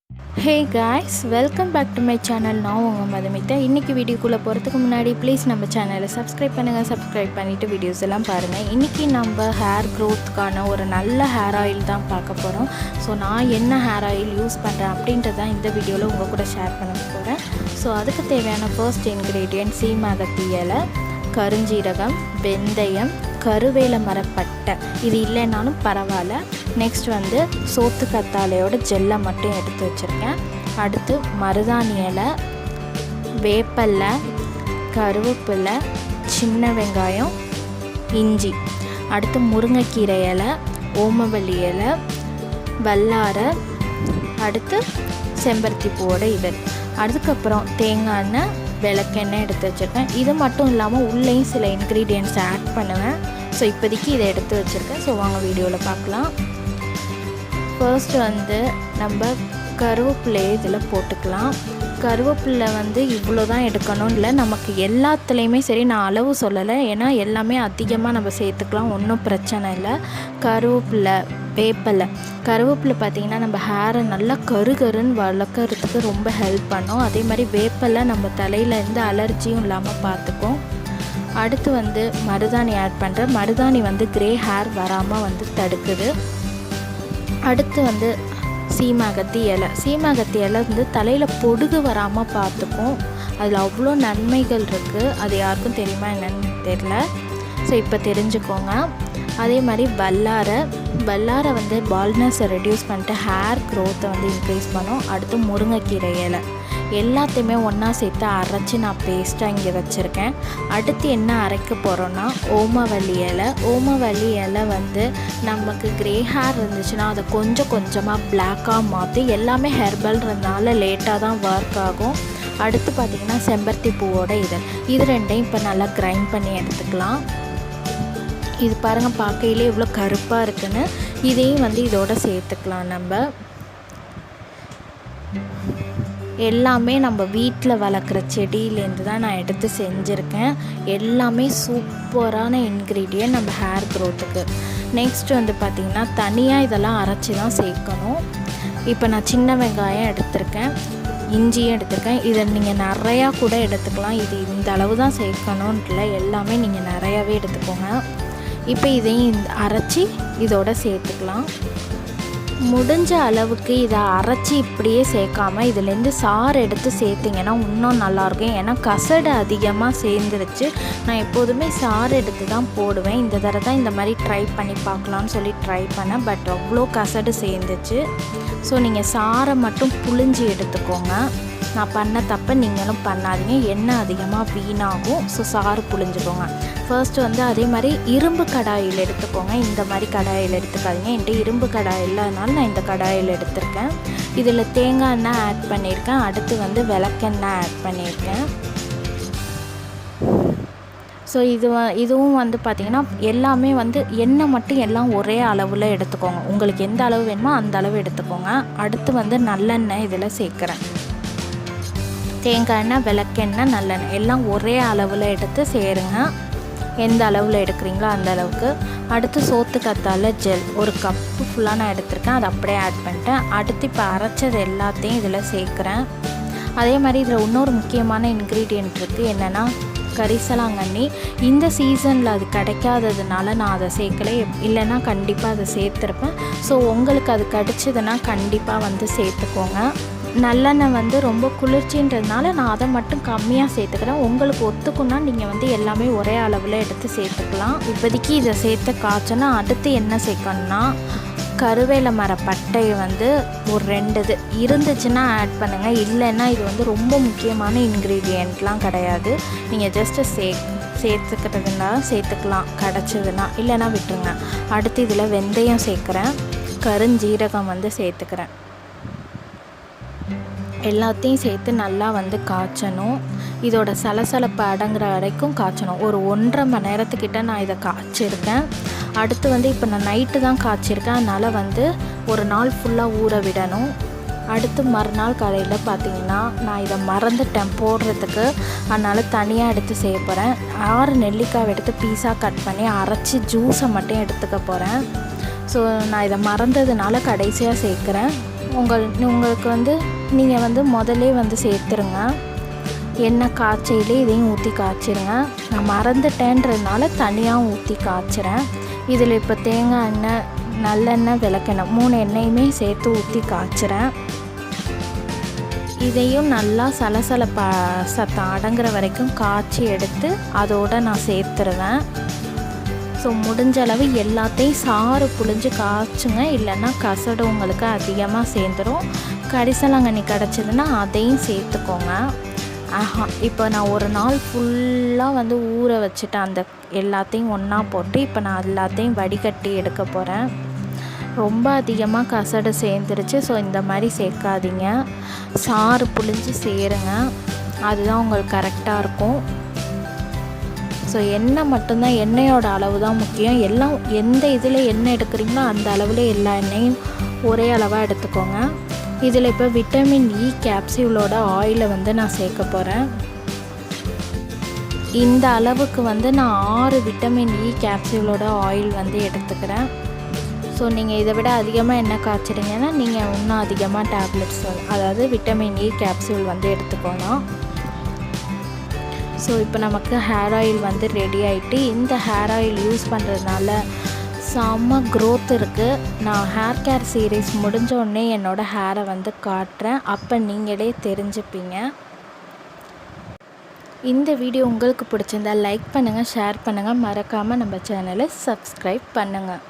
Hey guys, welcome back to my channel. நான் உங்கள் மதுமிதா. இன்றைக்கி வீடியோக்குள்ளே போகிறதுக்கு முன்னாடி ப்ளீஸ் நம்ம சேனலை சப்ஸ்கிரைப் பண்ணுங்கள். சப்ஸ்கிரைப் பண்ணிவிட்டு வீடியோஸ் எல்லாம் பாருங்கள். இன்றைக்கி நம்ம ஹேர் க்ரோத்துக்கான ஒரு நல்ல ஹேர் ஆயில் தான் பார்க்க போகிறோம். ஸோ நான் என்ன ஹேர் ஆயில் யூஸ் பண்ணுறேன் அப்படின்றதான் இந்த வீடியோவில் உங்கள் கூட ஷேர் பண்ண போகிறேன். ஸோ அதுக்கு தேவையான ஃபர்ஸ்ட் இன்க்ரீடியன்ட் சீமகத்தி இலை, கருஞ்சீரகம், வெந்தயம், கருவேல மரப்பட்டை. இது இல்லைன்னாலும் பரவாயில்ல. நெக்ஸ்ட் வந்து சோத்து கத்தாழையோட ஜெல்லை மட்டும் எடுத்து வச்சுருக்கேன். அடுத்து மருதாணி இலை, வேப்பல்லை, கருவேப்பிலை, சின்ன வெங்காயம், இஞ்சி. அடுத்து முருங்கைக்கீரை இலை, ஓமவல்லி இலை, வல்லாரை, அடுத்து செம்பருத்தி பூவோட இதழ். அதுக்கப்புறம் தேங்காய் எண்ணெய், விளக்கெண்ணெய் எடுத்து வச்சுருக்கேன். இது மட்டும் இல்லாமல் உள்ளேயும் சில இன்க்ரீடியன்ட்ஸ் ஆட் பண்ணுவேன். ஸோ இப்போதைக்கு இதை எடுத்து வச்சுருக்கேன். ஸோ வாங்க வீடியோவில் பார்க்கலாம். ஃபர்ஸ்ட் வந்து நம்ம கருவேப்பிலையை இதில் போட்டுக்கலாம். கருவேப்பிலை வந்து இவ்வளோ தான் எடுக்கணும் இல்லை, நமக்கு எல்லாத்துலேயுமே சரி. நான் அளவு சொல்லலை, ஏன்னா எல்லாமே அதிகமாக நம்ம சேர்த்துக்கலாம், ஒன்றும் பிரச்சனை இல்லை. கருவேப்பிலை, வேப்பலை. கருவேப்பிலை பார்த்திங்கன்னா நம்ம ஹேரை நல்லா கருன்னு வளர்க்குறதுக்கு ரொம்ப ஹெல்ப் பண்ணும். அதே மாதிரி வேப்பலை நம்ம தலையில் எந்த அலர்ஜியும் இல்லாமல் பார்த்துக்கும். அடுத்து வந்து மருதாணி ஆட் பண்ணுறேன். மருதாணி வந்து க்ரே ஹேர் வராமல் வந்து தடுக்குது. அடுத்து வந்து சீமகத்தி இலை. சீமகத்தி இலை வந்து தலையில் பொடுகு வராமல் பார்த்துக்கும். அதில் அவ்வளோ நன்மைகள் இருக்குது. அது யாருக்கும் தெரியுமா என்னன்னு தெரியல. ஸோ இப்போ தெரிஞ்சுக்கோங்க. அதே மாதிரி வல்லாரை வந்து பால்னஸை ரெடியூஸ் பண்ணிட்டு ஹேர் க்ரோத்தை வந்து இன்க்ரீஸ் பண்ணும். அடுத்து முருங்கைக்கீரை இலை. எல்லாத்தையுமே ஒன்றா சேர்த்து அரைச்சி நான் பேஸ்ட்டாக இங்கே வச்சுருக்கேன். அடுத்து என்ன அரைக்க போகிறோன்னா ஓமவல்லி இலை. ஓமவல்லி இலை வந்து நமக்கு க்ரே ஹேர் இருந்துச்சுன்னா அதை கொஞ்சம் கொஞ்சமாக பிளாக்காக மாற்றி, எல்லாமே ஹெர்பல்ன்றதுனால லேட்டாக தான் ஒர்க் ஆகும். அடுத்து பார்த்திங்கன்னா செம்பருத்தி பூவோட இதழ். இது ரெண்டையும் இப்போ நல்லா கிரைண்ட் பண்ணி எடுத்துக்கலாம். இது பாருங்கள், பார்க்கையிலே இவ்வளோ கருப்பாக இருக்குன்னு. இதையும் வந்து இதோட சேர்த்துக்கலாம். நம்ம எல்லாமே நம்ம வீட்டில் வளர்க்குற செடியிலேருந்து தான் நான் எடுத்து செஞ்சுருக்கேன். எல்லாமே சூப்பரான இன்க்ரீடியன்ட் நம்ம ஹேர் க்ரோத்துக்கு. நெக்ஸ்ட் வந்து பார்த்திங்கன்னா தனியாக இதெல்லாம் அரைச்சி தான் சேர்க்கணும். இப்போ நான் சின்ன வெங்காயம் எடுத்திருக்கேன், இஞ்சியும் எடுத்திருக்கேன். இதை நீங்கள் நிறையா கூட எடுத்துக்கலாம். இது இந்த அளவு தான் சேர்க்கணுன்ட்டு இல்லை, எல்லாமே நீங்கள் நிறையாவே எடுத்துக்கோங்க. இப்போ இதையும் அரைச்சி இதோட சேர்த்துக்கலாம். முடிஞ்ச அளவுக்கு இதை அரைச்சி இப்படியே சேர்க்காமல் இதுலேருந்து சாறு எடுத்து சேர்த்திங்கன்னா இன்னும் நல்லாயிருக்கும். ஏன்னா கசடு அதிகமாக சேர்ந்துருச்சு. நான் எப்போதுமே சாறு எடுத்து தான் போடுவேன். இந்த தடவை தான் இந்த மாதிரி ட்ரை பண்ணி பார்க்கலான்னு சொல்லி ட்ரை பண்ணேன். பட் அவ்வளோ கசடு சேர்ந்துச்சு. ஸோ நீங்கள் சாறை மட்டும் புழிஞ்சி எடுத்துக்கோங்க. நான் பண்ண தப்பை நீங்களும் பண்ணாதீங்க, எண்ணெய் அதிகமாக வீணாகும். ஸோ சாறு புழிஞ்சுக்கோங்க. ஃபர்ஸ்ட்டு வந்து அதே மாதிரி இரும்பு கடாயில் எடுத்துக்கோங்க. இந்த மாதிரி கடாயில் எடுத்துக்காதீங்க. என்கிட்ட இரும்பு கடாய் இல்லாதனால நான் இந்த கடாயில் எடுத்திருக்கேன். இதில் தேங்காய் எண்ணெய் ஆட் பண்ணியிருக்கேன். அடுத்து வந்து விளக்கெண்ணெய் ஆட் பண்ணியிருக்கேன். ஸோ இதுவும் வந்து பார்த்திங்கன்னா எல்லாமே வந்து எண்ணெய் மட்டும் எல்லாம் ஒரே அளவில் எடுத்துக்கோங்க. உங்களுக்கு எந்த அளவு வேணுமோ அந்த அளவு எடுத்துக்கோங்க. அடுத்து வந்து நல்லெண்ணெய் இதில் சேர்க்குறேன். தேங்காய் எண்ணெய், விளக்கெண்ணெய், நல்லெண்ணெய் எல்லாம் ஒரே அளவில் எடுத்து சேருங்க. எந்த அளவில் எடுக்கிறீங்களோ அந்த அளவுக்கு. அடுத்து சோத்து கத்தாழை ஜெல் ஒரு கப்பு ஃபுல்லாக நான் எடுத்திருக்கேன். அதை அப்படியே ஆட் பண்ணிட்டேன். அடுத்து இப்போ அரைச்சது எல்லாத்தையும் இதில் சேர்க்குறேன். அதே மாதிரி இதில் இன்னொரு முக்கியமான இன்க்ரீடியன்ட் இருக்குது. என்னென்னா கரிசலாங்கண்ணி. இந்த சீசனில் அது கிடைக்காததுனால நான் அதை சேர்க்கலை, இல்லைன்னா கண்டிப்பாக அதை சேர்த்துருப்பேன். ஸோ உங்களுக்கு அது கிடச்சிதுன்னா கண்டிப்பாக வந்து சேர்த்துக்கோங்க. நல்லெண்ணெய் வந்து ரொம்ப குளிர்ச்சின்றதுனால நான் அதை மட்டும் கம்மியாக சேர்த்துக்கிறேன். உங்களுக்கு ஒத்துக்குன்னா நீங்கள் வந்து எல்லாமே ஒரே அளவில் எடுத்து சேர்த்துக்கலாம். இப்போதைக்கு இதை சேர்த்து காய்ச்சனா அடுத்து என்ன சேர்க்கணுன்னா கருவேல மரப்பட்டையை வந்து ஒரு 2 இது இருந்துச்சுன்னா ஆட் பண்ணுங்கள். இல்லைன்னா இது வந்து ரொம்ப முக்கியமான இன்க்ரீடியண்ட்லாம் கிடையாது. நீங்கள் ஜஸ்ட்டு சேர்த்துக்கிறதுனா சேர்த்துக்கலாம் கிடச்சதுன்னா, இல்லைன்னா விட்டுருங்க. அடுத்து இதில் வெந்தயம் சேர்க்குறேன், கருஞ்சீரகம் வந்து சேர்த்துக்கிறேன். எல்லாத்தையும் சேர்த்து நல்லா வந்து காய்ச்சணும். இதோட சலசலப்பு அடங்குற வரைக்கும் காய்ச்சணும். ஒரு 1.5 மணி நேரத்துக்கிட்ட நான் இதை காய்ச்சிருக்கேன். அடுத்து வந்து இப்போ நான் நைட்டு தான் காய்ச்சிருக்கேன். அதனால் வந்து ஒரு நாள் ஃபுல்லாக ஊற விடணும். அடுத்து மறுநாள் காலையில் பார்த்திங்கன்னா நான் இதை மறந்துட்டேன் போடுறதுக்கு. அதனால் தனியாக எடுத்து செய்ய போகிறேன். 6 நெல்லிக்காய் எடுத்து பீஸாக கட் பண்ணி அரைச்சி ஜூஸை மட்டும் எடுத்துக்க போகிறேன். ஸோ நான் இதை மறந்ததுனால கடைசியாக சேர்க்குறேன். உங்களுக்கு வந்து நீங்கள் வந்து முதல்லே வந்து சேர்த்துருங்க. எண்ணெய் காய்ச்சையிலே இதையும் ஊற்றி காய்ச்சிருங்க. நான் மறந்துட்டேன்றதுனால தனியாக ஊற்றி காய்ச்சிறேன். இதில் இப்போ தேங்காய் எண்ணெய், நல்லெண்ணெய், விளக்கெண்ணெய் 3 எண்ணெயுமே சேர்த்து ஊற்றி காய்ச்சிறேன். இதையும் நல்லா சத்தம் அடங்குற வரைக்கும் காய்ச்சி எடுத்து அதோடு நான் சேர்த்துருவேன். ஸோ முடிஞ்ச அளவு எல்லாத்தையும் சாறு புழிஞ்சு காய்ச்சுங்க, இல்லைன்னா கசடு உங்களுக்கு அதிகமாக சேர்ந்துடும். கரிசலாங்கண்ணி கிடச்சிதுன்னா அதையும் சேர்த்துக்கோங்க. இப்போ நான் ஒரு நாள் ஃபுல்லாக வந்து ஊற வச்சுட்டேன். அந்த எல்லாத்தையும் ஒன்றா போட்டு இப்போ நான் எல்லாத்தையும் வடிகட்டி எடுக்க போகிறேன். ரொம்ப அதிகமாக கசடு சேர்ந்துருச்சு. ஸோ இந்த மாதிரி சேர்க்காதீங்க, சாறு புழிஞ்சு சேருங்க, அதுதான் உங்களுக்கு கரெக்டாக இருக்கும். ஸோ எண்ணெய் மட்டும்தான், எண்ணெயோட அளவு தான் முக்கியம். எல்லாம் எந்த இதில் எண்ணெய் எடுக்கிறீங்களோ அந்த அளவில் எல்லா எண்ணெயும் ஒரே அளவாக எடுத்துக்கோங்க. இதில் இப்போ விட்டமின் இ கேப்சியூலோட ஆயிலை வந்து நான் சேர்க்க போகிறேன். இந்த அளவுக்கு வந்து நான் 6 விட்டமின் இ கேப்சியூலோட ஆயில் வந்து எடுத்துக்கிறேன். ஸோ நீங்கள் இதை விட அதிகமாக எண்ணெய் காய்ச்சிட்டிங்கன்னா நீங்கள் இன்னும் அதிகமாக டேப்லெட்ஸ், அதாவது விட்டமின் இ கேப்சியூல் வந்து எடுத்துக்கணும். ஸோ இப்போ நமக்கு ஹேர் ஆயில் வந்து ரெடி ஆகிட்டு, இந்த ஹேர் ஆயில் யூஸ் பண்ணுறதுனால செம்ம க்ரோத் இருக்குது. நான் ஹேர் கேர் சீரீஸ் முடிஞ்சோடனே என்னோடய ஹேரை வந்து காட்டுறேன், அப்போ நீங்களே தெரிஞ்சுப்பீங்க. இந்த வீடியோ உங்களுக்கு பிடிச்சிருந்தால் லைக் பண்ணுங்கள், ஷேர் பண்ணுங்கள், மறக்காமல் நம்ம சேனலை சப்ஸ்கிரைப் பண்ணுங்கள்.